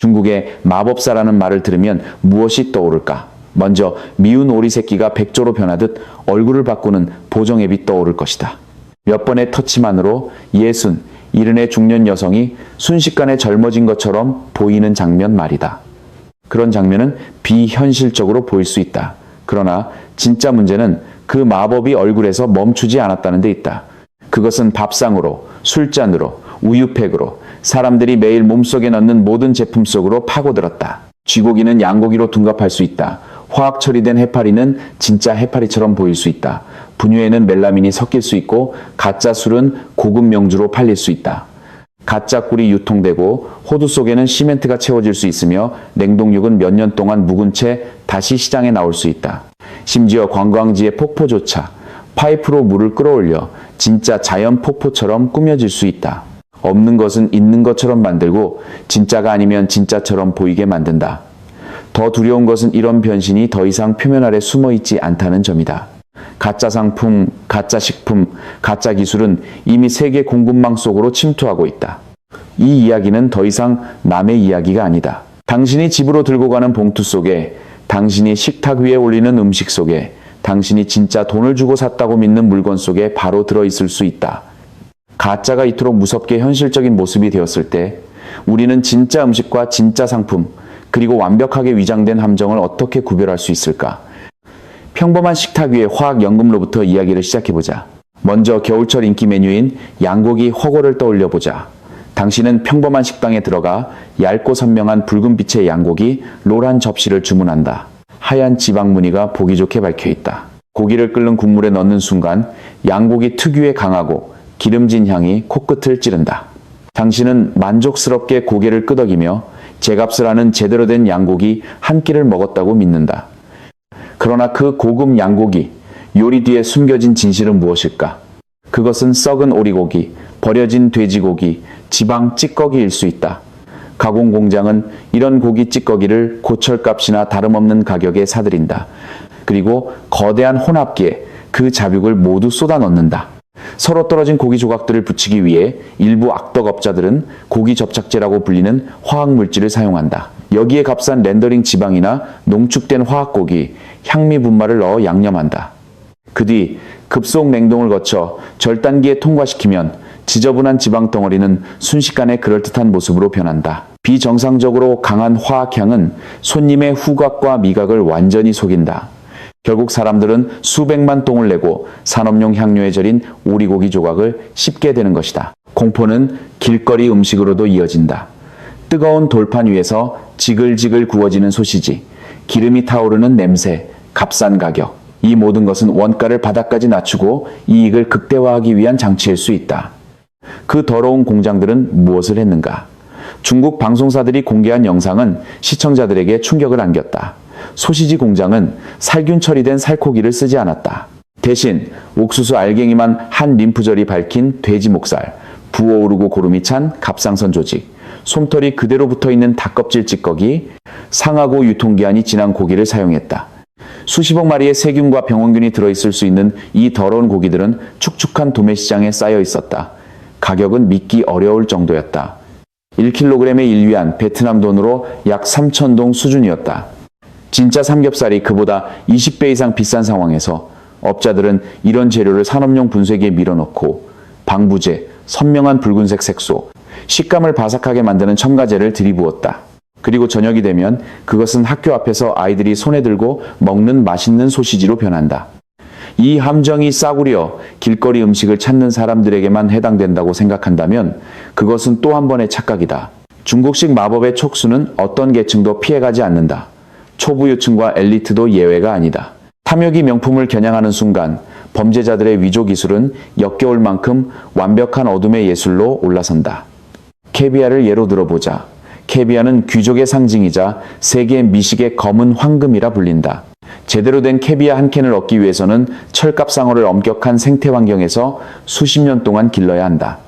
중국의 마법사라는 말을 들으면 무엇이 떠오를까? 먼저 미운 오리 새끼가 백조로 변하듯 얼굴을 바꾸는 보정앱이 떠오를 것이다. 몇 번의 터치만으로 60, 70의 중년 여성이 순식간에 젊어진 것처럼 보이는 장면 말이다. 그런 장면은 비현실적으로 보일 수 있다. 그러나 진짜 문제는 그 마법이 얼굴에서 멈추지 않았다는 데 있다. 그것은 밥상으로, 술잔으로, 우유팩으로, 사람들이 매일 몸속에 넣는 모든 제품 속으로 파고들었다. 쥐고기는 양고기로 둔갑할 수 있다. 화학 처리된 해파리는 진짜 해파리처럼 보일 수 있다. 분유에는 멜라민이 섞일 수 있고 가짜 술은 고급 명주로 팔릴 수 있다. 가짜 꿀이 유통되고 호두 속에는 시멘트가 채워질 수 있으며 냉동육은 몇 년 동안 묵은 채 다시 시장에 나올 수 있다. 심지어 관광지의 폭포조차 파이프로 물을 끌어올려 진짜 자연 폭포처럼 꾸며질 수 있다. 없는 것은 있는 것처럼 만들고 진짜가 아니면 진짜처럼 보이게 만든다. 더 두려운 것은 이런 변신이 더 이상 표면 아래 숨어 있지 않다는 점이다. 가짜 상품, 가짜 식품, 가짜 기술은 이미 세계 공급망 속으로 침투하고 있다. 이 이야기는 더 이상 남의 이야기가 아니다. 당신이 집으로 들고 가는 봉투 속에, 당신이 식탁 위에 올리는 음식 속에, 당신이 진짜 돈을 주고 샀다고 믿는 물건 속에 바로 들어있을 수 있다. 가짜가 이토록 무섭게 현실적인 모습이 되었을 때 우리는 진짜 음식과 진짜 상품, 그리고 완벽하게 위장된 함정을 어떻게 구별할 수 있을까? 평범한 식탁 위의 화학연금로부터 이야기를 시작해보자. 먼저 겨울철 인기 메뉴인 양고기 허거를 떠올려보자. 당신은 평범한 식당에 들어가 얇고 선명한 붉은빛의 양고기 롤한 접시를 주문한다. 하얀 지방 무늬가 보기 좋게 박혀있다. 고기를 끓는 국물에 넣는 순간 양고기 특유의 강하고 기름진 향이 코끝을 찌른다. 당신은 만족스럽게 고개를 끄덕이며 제값을 하는 제대로 된 양고기 한 끼를 먹었다고 믿는다. 그러나 그 고급 양고기, 요리 뒤에 숨겨진 진실은 무엇일까? 그것은 썩은 오리고기, 버려진 돼지고기, 지방 찌꺼기일 수 있다. 가공 공장은 이런 고기 찌꺼기를 고철값이나 다름없는 가격에 사들인다. 그리고 거대한 혼합기에 그 자육을 모두 쏟아 넣는다. 서로 떨어진 고기 조각들을 붙이기 위해 일부 악덕업자들은 고기 접착제라고 불리는 화학물질을 사용한다. 여기에 값싼 렌더링 지방이나 농축된 화학고기, 향미 분말을 넣어 양념한다. 그 뒤 급속 냉동을 거쳐 절단기에 통과시키면 지저분한 지방 덩어리는 순식간에 그럴듯한 모습으로 변한다. 비정상적으로 강한 화학향은 손님의 후각과 미각을 완전히 속인다. 결국 사람들은 수백만 동을 내고 산업용 향료에 절인 오리고기 조각을 씹게 되는 것이다. 공포는 길거리 음식으로도 이어진다. 뜨거운 돌판 위에서 지글지글 구워지는 소시지, 기름이 타오르는 냄새, 값싼 가격. 이 모든 것은 원가를 바닥까지 낮추고 이익을 극대화하기 위한 장치일 수 있다. 그 더러운 공장들은 무엇을 했는가? 중국 방송사들이 공개한 영상은 시청자들에게 충격을 안겼다. 소시지 공장은 살균 처리된 살코기를 쓰지 않았다. 대신 옥수수 알갱이만 한 림프절이 밝힌 돼지 목살, 부어오르고 고름이 찬 갑상선 조직, 솜털이 그대로 붙어있는 닭껍질 찌꺼기, 상하고 유통기한이 지난 고기를 사용했다. 수십억 마리의 세균과 병원균이 들어있을 수 있는 이 더러운 고기들은 축축한 도매시장에 쌓여 있었다. 가격은 믿기 어려울 정도였다. 1kg의 일위안 베트남 돈으로 약 3,000동 수준이었다. 진짜 삼겹살이 그보다 20배 이상 비싼 상황에서 업자들은 이런 재료를 산업용 분쇄기에 밀어넣고 방부제, 선명한 붉은색 색소, 식감을 바삭하게 만드는 첨가제를 들이부었다. 그리고 저녁이 되면 그것은 학교 앞에서 아이들이 손에 들고 먹는 맛있는 소시지로 변한다. 이 함정이 싸구려 길거리 음식을 찾는 사람들에게만 해당된다고 생각한다면 그것은 또 한 번의 착각이다. 중국식 마법의 촉수는 어떤 계층도 피해가지 않는다. 초부유층과 엘리트도 예외가 아니다. 탐욕이 명품을 겨냥하는 순간 범죄자들의 위조 기술은 역겨울 만큼 완벽한 어둠의 예술로 올라선다. 캐비아를 예로 들어보자. 캐비아는 귀족의 상징이자 세계 미식의 검은 황금이라 불린다. 제대로 된 캐비아 한 캔을 얻기 위해서는 철갑상어를 엄격한 생태 환경에서 수십 년 동안 길러야 한다.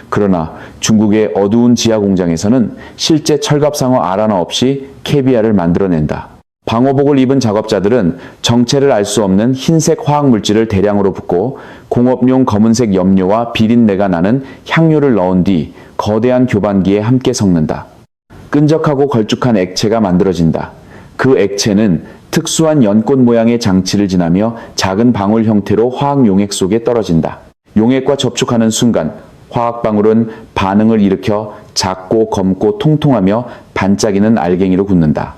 그러나 중국의 어두운 지하 공장에서는 실제 철갑상어 알 하나 없이 캐비아를 만들어낸다. 방호복을 입은 작업자들은 정체를 알 수 없는 흰색 화학물질을 대량으로 붓고 공업용 검은색 염료와 비린내가 나는 향료를 넣은 뒤 거대한 교반기에 함께 섞는다. 끈적하고 걸쭉한 액체가 만들어진다. 그 액체는 특수한 연꽃 모양의 장치를 지나며 작은 방울 형태로 화학 용액 속에 떨어진다. 용액과 접촉하는 순간 화학방울은 반응을 일으켜 작고 검고 통통하며 반짝이는 알갱이로 굳는다.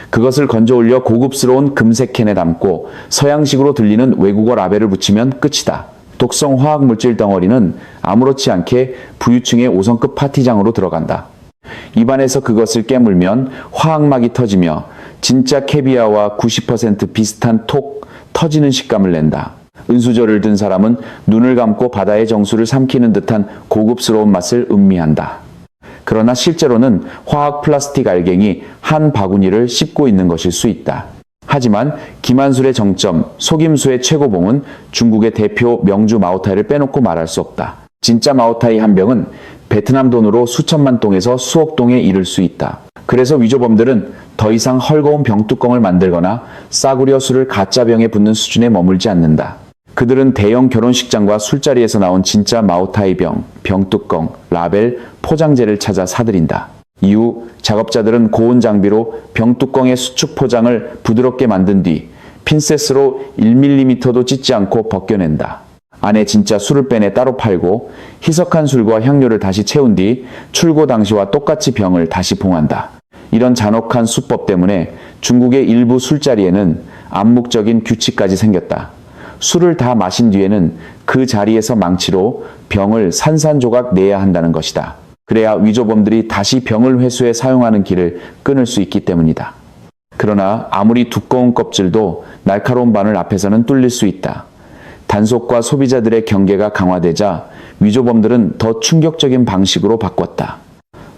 그것을 건져 올려 고급스러운 금색 캔에 담고 서양식으로 들리는 외국어 라벨을 붙이면 끝이다. 독성 화학물질 덩어리는 아무렇지 않게 부유층의 5성급 파티장으로 들어간다. 입안에서 그것을 깨물면 화학막이 터지며 진짜 캐비아와 90% 비슷한 톡 터지는 식감을 낸다. 은수저를 든 사람은 눈을 감고 바다의 정수를 삼키는 듯한 고급스러운 맛을 음미한다. 그러나 실제로는 화학 플라스틱 알갱이 한 바구니를 씹고 있는 것일 수 있다. 하지만 김한술의 정점, 속임수의 최고봉은 중국의 대표 명주 마오타이를 빼놓고 말할 수 없다. 진짜 마오타이 한 병은 베트남 돈으로 수천만 동에서 수억 동에 이를 수 있다. 그래서 위조범들은 더 이상 헐거운 병뚜껑을 만들거나 싸구려 술을 가짜 병에 붓는 수준에 머물지 않는다. 그들은 대형 결혼식장과 술자리에서 나온 진짜 마오타이 병, 병뚜껑, 라벨, 포장재를 찾아 사들인다. 이후 작업자들은 고온 장비로 병뚜껑의 수축 포장을 부드럽게 만든 뒤 핀셋으로 1mm도 찢지 않고 벗겨낸다. 안에 진짜 술을 빼내 따로 팔고 희석한 술과 향료를 다시 채운 뒤 출고 당시와 똑같이 병을 다시 봉한다. 이런 잔혹한 수법 때문에 중국의 일부 술자리에는 암묵적인 규칙까지 생겼다. 술을 다 마신 뒤에는 그 자리에서 망치로 병을 산산조각 내야 한다는 것이다. 그래야 위조범들이 다시 병을 회수해 사용하는 길을 끊을 수 있기 때문이다. 그러나 아무리 두꺼운 껍질도 날카로운 바늘 앞에서는 뚫릴 수 있다. 단속과 소비자들의 경계가 강화되자 위조범들은 더 충격적인 방식으로 바꿨다.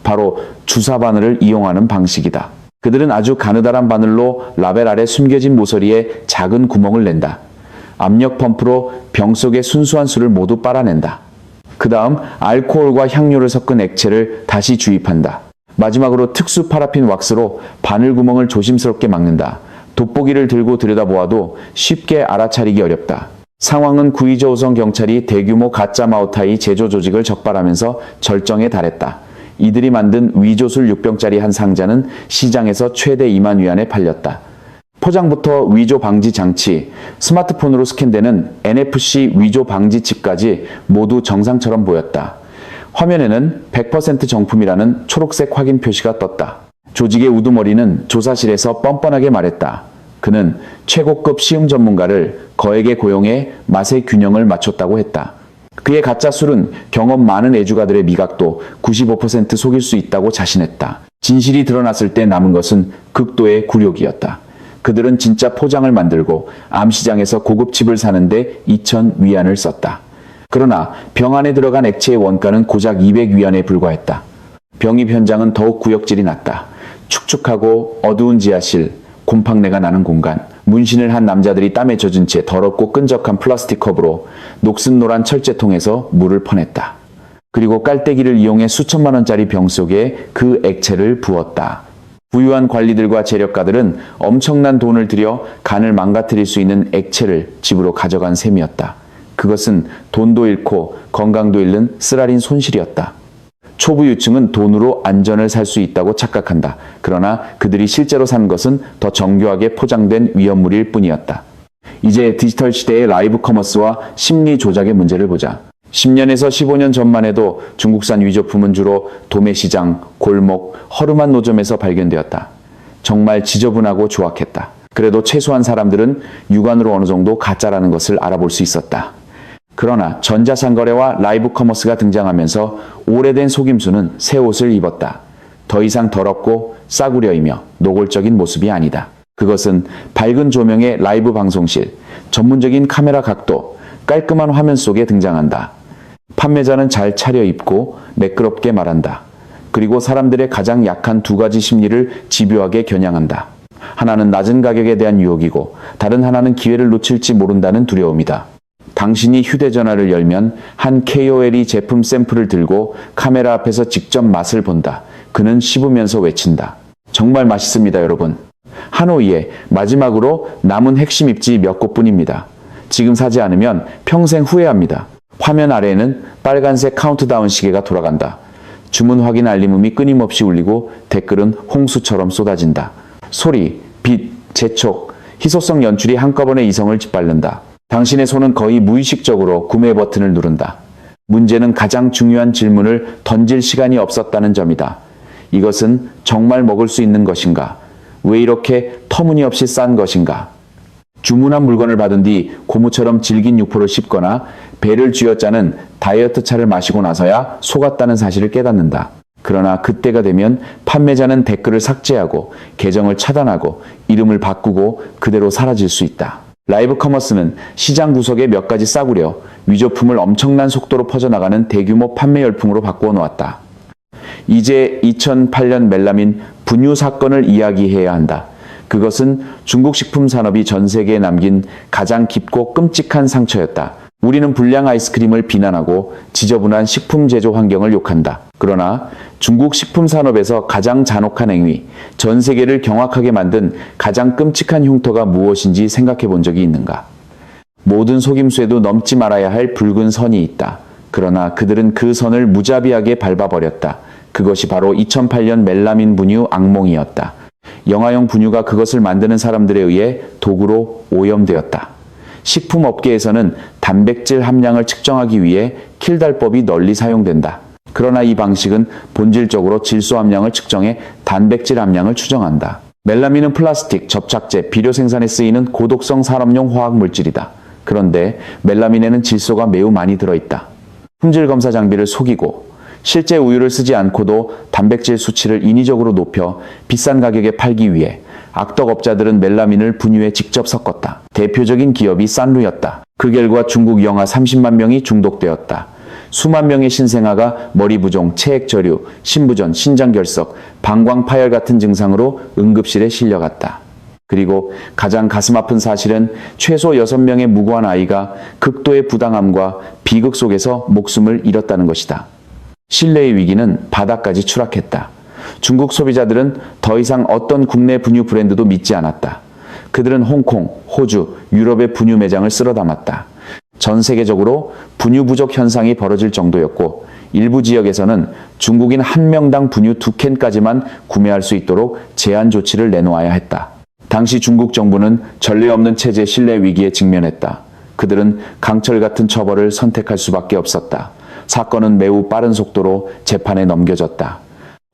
바로 주사 바늘을 이용하는 방식이다. 그들은 아주 가느다란 바늘로 라벨 아래 숨겨진 모서리에 작은 구멍을 낸다. 압력 펌프로 병 속의 순수한 술을 모두 빨아낸다. 그 다음 알코올과 향료를 섞은 액체를 다시 주입한다. 마지막으로 특수 파라핀 왁스로 바늘 구멍을 조심스럽게 막는다. 돋보기를 들고 들여다보아도 쉽게 알아차리기 어렵다. 상황은 구이저우성 경찰이 대규모 가짜 마오타이 제조 조직을 적발하면서 절정에 달했다. 이들이 만든 위조술 6병짜리 한 상자는 시장에서 최대 2만 위안에 팔렸다. 포장부터 위조 방지 장치, 스마트폰으로 스캔되는 NFC 위조 방지 칩까지 모두 정상처럼 보였다. 화면에는 100% 정품이라는 초록색 확인 표시가 떴다. 조직의 우두머리는 조사실에서 뻔뻔하게 말했다. 그는 최고급 시음 전문가를 거액에 고용해 맛의 균형을 맞췄다고 했다. 그의 가짜 술은 경험 많은 애주가들의 미각도 95% 속일 수 있다고 자신했다. 진실이 드러났을 때 남은 것은 극도의 굴욕이었다. 그들은 진짜 포장을 만들고 암시장에서 고급칩을 사는데 2,000위안을 썼다. 그러나 병 안에 들어간 액체의 원가는 고작 200위안에 불과했다. 병입 현장은 더욱 구역질이 났다. 축축하고 어두운 지하실, 곰팡내가 나는 공간, 문신을 한 남자들이 땀에 젖은 채 더럽고 끈적한 플라스틱 컵으로 녹슨 노란 철제통에서 물을 퍼냈다. 그리고 깔때기를 이용해 수천만 원짜리 병 속에 그 액체를 부었다. 부유한 관리들과 재력가들은 엄청난 돈을 들여 간을 망가뜨릴 수 있는 액체를 집으로 가져간 셈이었다. 그것은 돈도 잃고 건강도 잃는 쓰라린 손실이었다. 초부 유층은 돈으로 안전을 살 수 있다고 착각한다. 그러나 그들이 실제로 산 것은 더 정교하게 포장된 위험물일 뿐이었다. 이제 디지털 시대의 라이브 커머스와 심리 조작의 문제를 보자. 10년에서 15년 전만 해도 중국산 위조품은 주로 도매시장, 골목, 허름한 노점에서 발견되었다. 정말 지저분하고 조악했다. 그래도 최소한 사람들은 육안으로 어느 정도 가짜라는 것을 알아볼 수 있었다. 그러나 전자상거래와 라이브 커머스가 등장하면서 오래된 속임수는 새 옷을 입었다. 더 이상 더럽고 싸구려이며 노골적인 모습이 아니다. 그것은 밝은 조명의 라이브 방송실, 전문적인 카메라 각도, 깔끔한 화면 속에 등장한다. 판매자는 잘 차려입고 매끄럽게 말한다. 그리고 사람들의 가장 약한 두 가지 심리를 집요하게 겨냥한다. 하나는 낮은 가격에 대한 유혹이고 다른 하나는 기회를 놓칠지 모른다는 두려움이다. 당신이 휴대전화를 열면 한 KOL이 제품 샘플을 들고 카메라 앞에서 직접 맛을 본다. 그는 씹으면서 외친다. 정말 맛있습니다, 여러분. 하노이에 마지막으로 남은 핵심 입지 몇 곳뿐입니다. 지금 사지 않으면 평생 후회합니다. 화면 아래에는 빨간색 카운트다운 시계가 돌아간다. 주문 확인 알림음이 끊임없이 울리고 댓글은 홍수처럼 쏟아진다. 소리, 빛, 재촉, 희소성 연출이 한꺼번에 이성을 짓밟는다. 당신의 손은 거의 무의식적으로 구매 버튼을 누른다. 문제는 가장 중요한 질문을 던질 시간이 없었다는 점이다. 이것은 정말 먹을 수 있는 것인가? 왜 이렇게 터무니없이 싼 것인가? 주문한 물건을 받은 뒤 고무처럼 질긴 육포를 씹거나 배를 쥐어짜는 다이어트 차를 마시고 나서야 속았다는 사실을 깨닫는다. 그러나 그때가 되면 판매자는 댓글을 삭제하고 계정을 차단하고 이름을 바꾸고 그대로 사라질 수 있다. 라이브 커머스는 시장 구석에 몇 가지 싸구려, 위조품을 엄청난 속도로 퍼져나가는 대규모 판매 열풍으로 바꾸어 놓았다. 이제 2008년 멜라민 분유 사건을 이야기해야 한다. 그것은 중국 식품 산업이 전 세계에 남긴 가장 깊고 끔찍한 상처였다. 우리는 불량 아이스크림을 비난하고 지저분한 식품 제조 환경을 욕한다. 그러나 중국 식품 산업에서 가장 잔혹한 행위, 전 세계를 경악하게 만든 가장 끔찍한 흉터가 무엇인지 생각해 본 적이 있는가? 모든 속임수에도 넘지 말아야 할 붉은 선이 있다. 그러나 그들은 그 선을 무자비하게 밟아버렸다. 그것이 바로 2008년 멜라민 분유 악몽이었다. 영아용 분유가 그것을 만드는 사람들에 의해 도구로 오염되었다. 식품업계에서는 단백질 함량을 측정하기 위해 킬달법이 널리 사용된다. 그러나 이 방식은 본질적으로 질소 함량을 측정해 단백질 함량을 추정한다. 멜라민은 플라스틱, 접착제, 비료 생산에 쓰이는 고독성 산업용 화학 물질이다. 그런데 멜라민에는 질소가 매우 많이 들어있다. 품질 검사 장비를 속이고 실제 우유를 쓰지 않고도 단백질 수치를 인위적으로 높여 비싼 가격에 팔기 위해 악덕업자들은 멜라민을 분유에 직접 섞었다. 대표적인 기업이 산루였다. 그 결과 중국 영아 30만 명이 중독되었다. 수만 명의 신생아가 머리 부종, 체액 저류, 신부전, 신장결석, 방광 파열 같은 증상으로 응급실에 실려갔다. 그리고 가장 가슴 아픈 사실은 최소 6명의 무고한 아이가 극도의 부당함과 비극 속에서 목숨을 잃었다는 것이다. 신뢰의 위기는 바닥까지 추락했다. 중국 소비자들은 더 이상 어떤 국내 분유 브랜드도 믿지 않았다. 그들은 홍콩, 호주, 유럽의 분유 매장을 쓸어 담았다. 전 세계적으로 분유 부족 현상이 벌어질 정도였고 일부 지역에서는 중국인 한 명당 분유 2캔까지만 구매할 수 있도록 제한 조치를 내놓아야 했다. 당시 중국 정부는 전례 없는 체제 신뢰 위기에 직면했다. 그들은 강철 같은 처벌을 선택할 수밖에 없었다. 사건은 매우 빠른 속도로 재판에 넘겨졌다.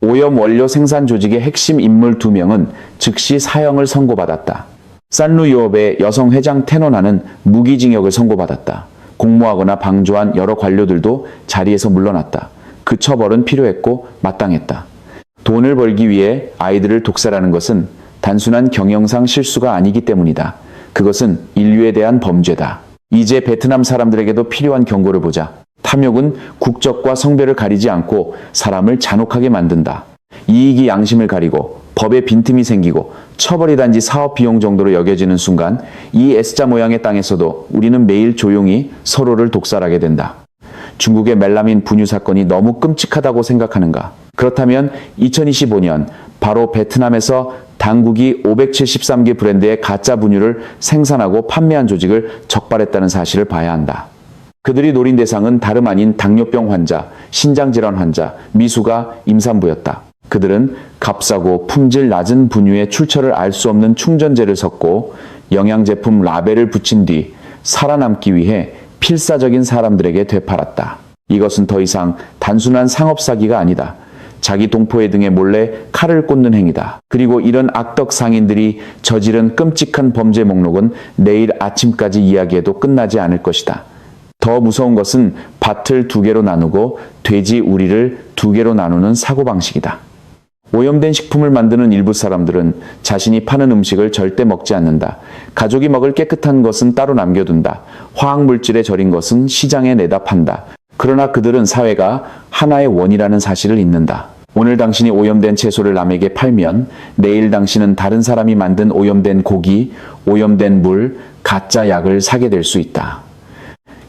오염 원료 생산 조직의 핵심 인물 2명은 즉시 사형을 선고받았다. 산루 유업의 여성 회장 테노나는 무기징역을 선고받았다. 공모하거나 방조한 여러 관료들도 자리에서 물러났다. 그 처벌은 필요했고 마땅했다. 돈을 벌기 위해 아이들을 독살하는 것은 단순한 경영상 실수가 아니기 때문이다. 그것은 인류에 대한 범죄다. 이제 베트남 사람들에게도 필요한 경고를 보자. 탐욕은 국적과 성별을 가리지 않고 사람을 잔혹하게 만든다. 이익이 양심을 가리고 법에 빈틈이 생기고 처벌이 단지 사업 비용 정도로 여겨지는 순간 이 S자 모양의 땅에서도 우리는 매일 조용히 서로를 독살하게 된다. 중국의 멜라민 분유 사건이 너무 끔찍하다고 생각하는가? 그렇다면 2025년 바로 베트남에서 당국이 573개 브랜드의 가짜 분유를 생산하고 판매한 조직을 적발했다는 사실을 봐야 한다. 그들이 노린 대상은 다름 아닌 당뇨병 환자, 신장질환 환자, 미수가, 임산부였다. 그들은 값싸고 품질 낮은 분유에 출처를 알 수 없는 충전재를 섞고 영양제품 라벨을 붙인 뒤 살아남기 위해 필사적인 사람들에게 되팔았다. 이것은 더 이상 단순한 상업사기가 아니다. 자기 동포의 등에 몰래 칼을 꽂는 행위다. 그리고 이런 악덕 상인들이 저지른 끔찍한 범죄 목록은 내일 아침까지 이야기해도 끝나지 않을 것이다. 더 무서운 것은 밭을 2개로 나누고 돼지 우리를 2개로 나누는 사고방식이다. 오염된 식품을 만드는 일부 사람들은 자신이 파는 음식을 절대 먹지 않는다. 가족이 먹을 깨끗한 것은 따로 남겨둔다. 화학물질에 절인 것은 시장에 내다 판다. 그러나 그들은 사회가 하나의 원이라는 사실을 잊는다. 오늘 당신이 오염된 채소를 남에게 팔면 내일 당신은 다른 사람이 만든 오염된 고기, 오염된 물, 가짜 약을 사게 될 수 있다.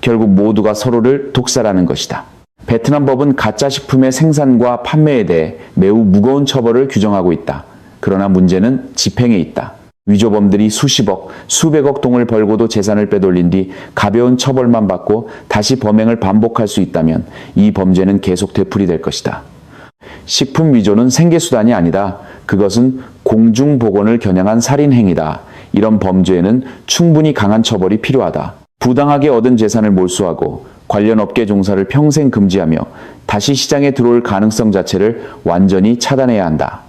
결국 모두가 서로를 독살하는 것이다. 베트남 법은 가짜 식품의 생산과 판매에 대해 매우 무거운 처벌을 규정하고 있다. 그러나 문제는 집행에 있다. 위조범들이 수십억, 수백억 동을 벌고도 재산을 빼돌린 뒤 가벼운 처벌만 받고 다시 범행을 반복할 수 있다면 이 범죄는 계속 되풀이될 것이다. 식품 위조는 생계수단이 아니다. 그것은 공중보건을 겨냥한 살인행위다. 이런 범죄에는 충분히 강한 처벌이 필요하다. 부당하게 얻은 재산을 몰수하고 관련 업계 종사를 평생 금지하며 다시 시장에 들어올 가능성 자체를 완전히 차단해야 한다.